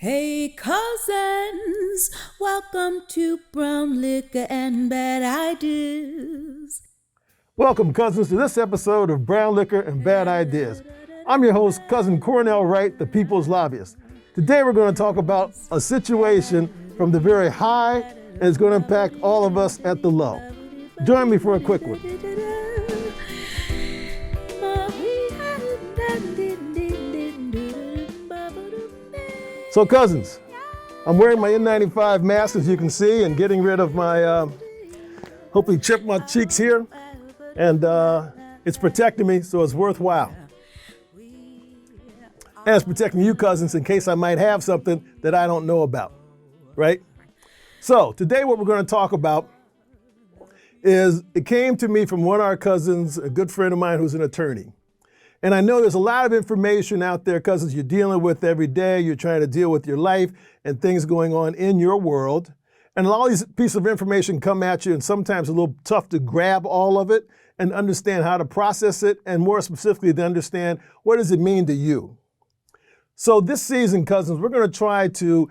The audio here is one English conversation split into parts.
Hey cousins, welcome to Brown Liquor and Bad Ideas. Welcome, cousins, to this episode of Brown Liquor and Bad Ideas. I'm your host, Cousin Cornell Wright, the People's Lobbyist. Today we're going to talk about a situation from the very high and it's going to impact all of us at the low. Join me for a quick one. So cousins, I'm wearing my N95 mask, as you can see, and getting rid of my, hopefully chipmunk cheeks here. And it's protecting me, so it's worthwhile. And it's protecting you cousins in case I might have something that I don't know about, right? So today what we're going to talk about is, it came to me from one of our cousins, a good friend of mine who's an attorney. And I know there's a lot of information out there, cousins, you're dealing with every day. You're trying to deal with your life and things going on in your world. And all these pieces of information come at you, and sometimes a little tough to grab all of it and understand how to process it, and more specifically to understand what does it mean to you. So this season, cousins, we're going to try to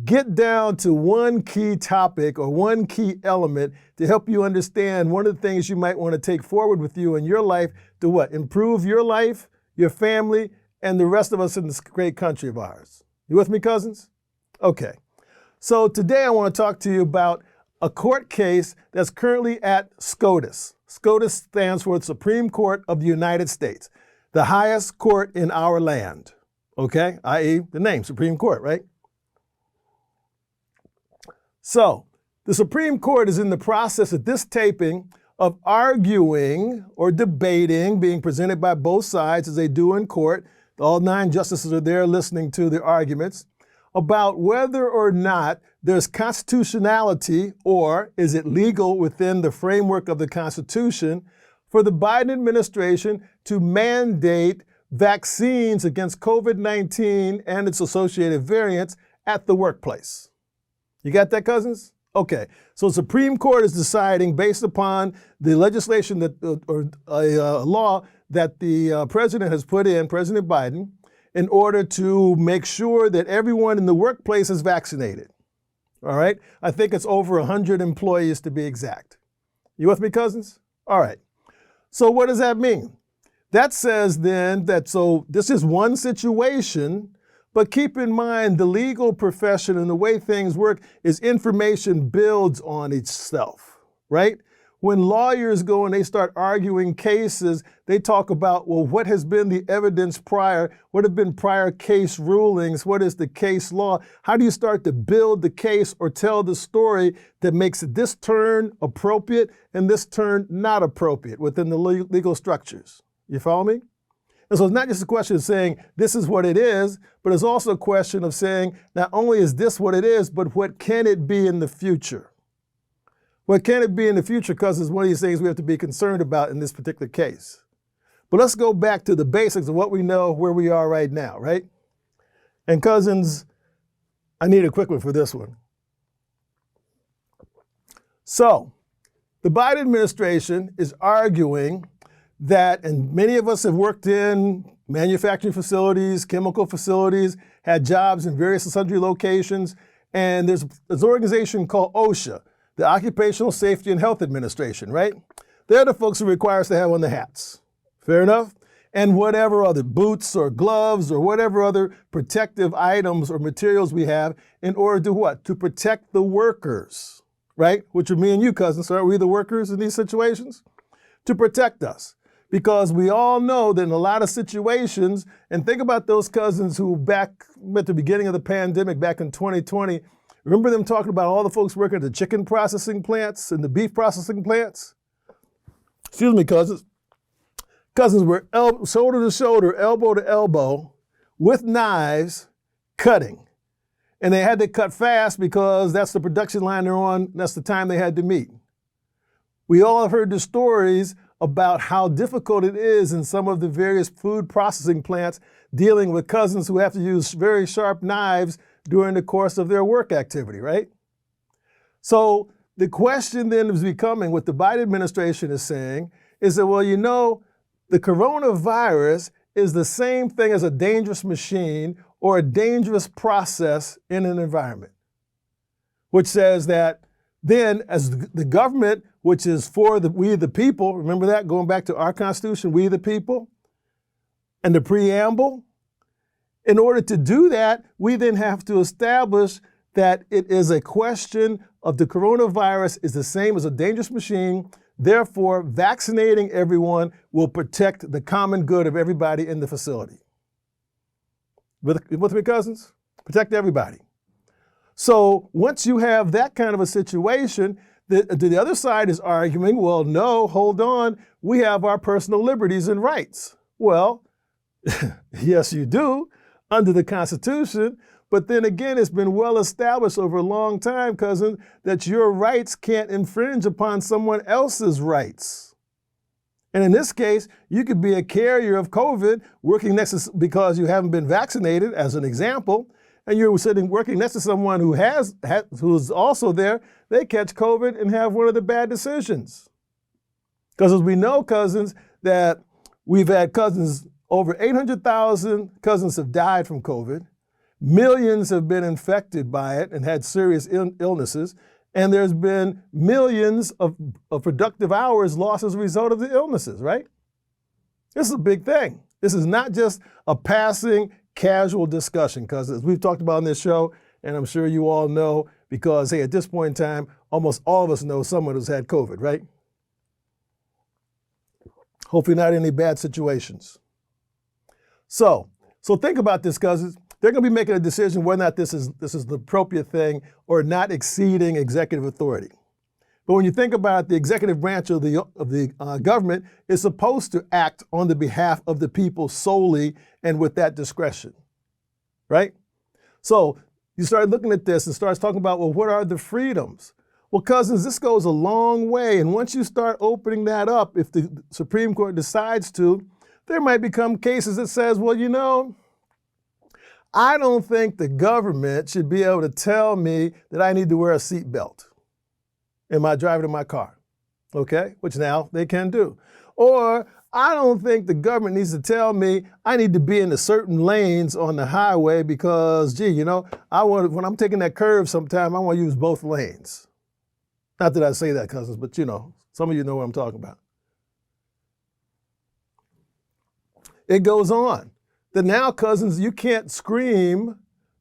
get down to one key topic or one key element to help you understand one of the things you might want to take forward with you in your life to what? Improve your life, your family, and the rest of us in this great country of ours. You with me, cousins? Okay. So today I want to talk to you about a court case that's currently at SCOTUS. SCOTUS stands for the Supreme Court of the United States, the highest court in our land, okay? i.e. the name, Supreme Court, right? So the Supreme Court is in the process at this taping of arguing or debating, being presented by both sides as they do in court. All 9 justices are there listening to the arguments about whether or not there's constitutionality, or is it legal within the framework of the Constitution for the Biden administration to mandate vaccines against COVID-19 and its associated variants at the workplace. You got that, cousins? Okay, so the Supreme Court is deciding based upon the legislation that, or a law that the president has put in, President Biden, in order to make sure that everyone in the workplace is vaccinated. All right, I think it's over 100 employees to be exact. You with me, cousins? All right, so what does that mean? That says then that, so this is one situation, but keep in mind the legal profession and the way things work is information builds on itself, right? When lawyers go and they start arguing cases, they talk about, well, what has been the evidence prior? What have been prior case rulings? What is the case law? How do you start to build the case or tell the story that makes this turn appropriate and this turn not appropriate within the legal structures? You follow me? And so it's not just a question of saying this is what it is, but it's also a question of saying not only is this what it is, but what can it be in the future? What can it be in the future? Because it's one of these things we have to be concerned about in this particular case. But let's go back to the basics of what we know where we are right now, right? And cousins, I need a quick one for this one. So the Biden administration is arguing that, and many of us have worked in manufacturing facilities, chemical facilities, had jobs in various and sundry locations, and there's an organization called OSHA, the Occupational Safety and Health Administration, right? They're the folks who require us to have on the hats. Fair enough? And whatever other boots or gloves or whatever other protective items or materials we have in order to what? To protect the workers, right? Which are me and you, cousins. Aren't we the workers in these situations? To protect us. Because we all know that in a lot of situations, and think about those cousins who back at the beginning of the pandemic, back in 2020, remember them talking about all the folks working at the chicken processing plants and the beef processing plants? Excuse me, cousins. Cousins were shoulder to shoulder, elbow to elbow, with knives, cutting. And they had to cut fast because that's the production line they're on, that's the time they had to meet. We all have heard the stories about how difficult it is in some of the various food processing plants dealing with cousins who have to use very sharp knives during the course of their work activity, right? So the question then is becoming, what the Biden administration is saying, is that, well, you know, the coronavirus is the same thing as a dangerous machine or a dangerous process in an environment, which says that then as the government, which is for we the people, remember that, going back to our Constitution, we the people, and the preamble, in order to do that, we then have to establish that it is a question of the coronavirus is the same as a dangerous machine. Therefore, vaccinating everyone will protect the common good of everybody in the facility. With me, cousins? Protect everybody. So once you have that kind of a situation, the other side is arguing, well, no, hold on, we have our personal liberties and rights. Well, yes, you do, under the Constitution, but then again, it's been well established over a long time, cousin, that your rights can't infringe upon someone else's rights. And in this case, you could be a carrier of COVID working next to, because you haven't been vaccinated, as an example, and you're working next to someone who's also there, they catch COVID and have one of the bad decisions. Because as we know, cousins, that we've had cousins, over 800,000 cousins have died from COVID. Millions have been infected by it and had serious illnesses. And there's been millions of productive hours lost as a result of the illnesses, right? This is a big thing. This is not just a passing, casual discussion, because as we've talked about on this show, and I'm sure you all know, because, hey, at this point in time, almost all of us know someone who's had COVID, right? Hopefully not any bad situations. So think about this, cousins. They're going to be making a decision whether or not this is the appropriate thing or not exceeding executive authority. But when you think about it, the executive branch of the government is supposed to act on the behalf of the people solely and with that discretion, right? So you start looking at this and starts talking about, well, what are the freedoms? Well, cousins, this goes a long way. And once you start opening that up, if the Supreme Court decides to, there might become cases that says, well, you know, I don't think the government should be able to tell me that I need to wear a seatbelt in my driving in my car, okay? Which now they can do. Or I don't think the government needs to tell me I need to be in the certain lanes on the highway because, gee, you know, when I'm taking that curve sometime, I want to use both lanes. Not that I say that, cousins, but you know, some of you know what I'm talking about. It goes on. That now, cousins, you can't scream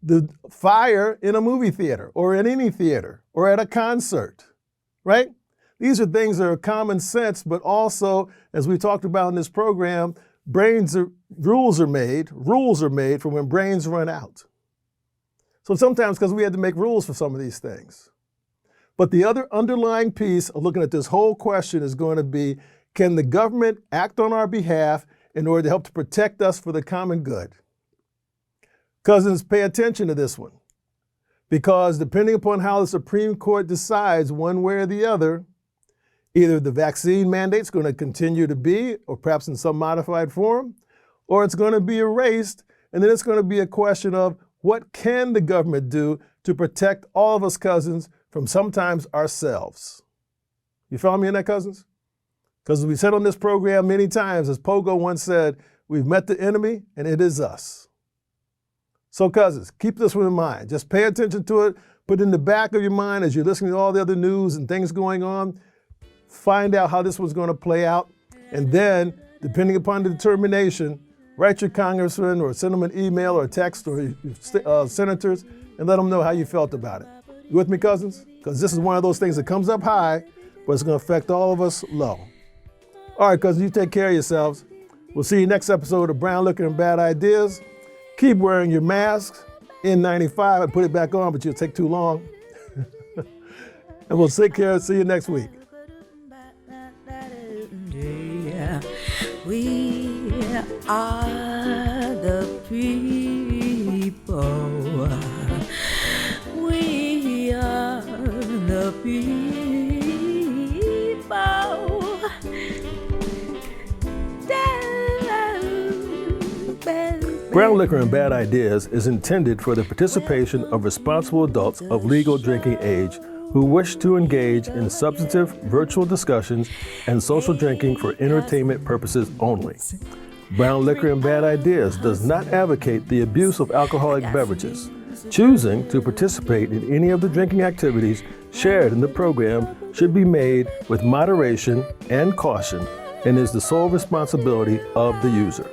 the fire in a movie theater or in any theater or at a concert, right? These are things that are common sense, but also, as we talked about in this program, rules are made for when brains run out. So sometimes, because we had to make rules for some of these things. But the other underlying piece of looking at this whole question is going to be, can the government act on our behalf in order to help to protect us for the common good? Cousins, pay attention to this one, because depending upon how the Supreme Court decides one way or the other, either the vaccine mandate's going to continue to be, or perhaps in some modified form, or it's going to be erased, and then it's going to be a question of what can the government do to protect all of us, cousins, from sometimes ourselves. You follow me in that, cousins? Because as we said on this program many times, as Pogo once said, we've met the enemy and it is us. So cousins, keep this one in mind. Just pay attention to it. Put it in the back of your mind as you're listening to all the other news and things going on. Find out how this one's going to play out. And then, depending upon the determination, write your congressman or send them an email or a text or your senators and let them know how you felt about it. You with me, cousins? Because this is one of those things that comes up high, but it's going to affect all of us low. All right, cousins, you take care of yourselves. We'll see you next episode of Brown Liquor and Bad Ideas. Keep wearing your masks, N95, and put it back on, but you'll take too long. And we'll take care. See you next week. We are the people. We are the people. Brown Liquor and Bad Ideas is intended for the participation of responsible adults of legal drinking age who wish to engage in substantive virtual discussions and social drinking for entertainment purposes only. Brown Liquor and Bad Ideas does not advocate the abuse of alcoholic beverages. Choosing to participate in any of the drinking activities shared in the program should be made with moderation and caution and is the sole responsibility of the user.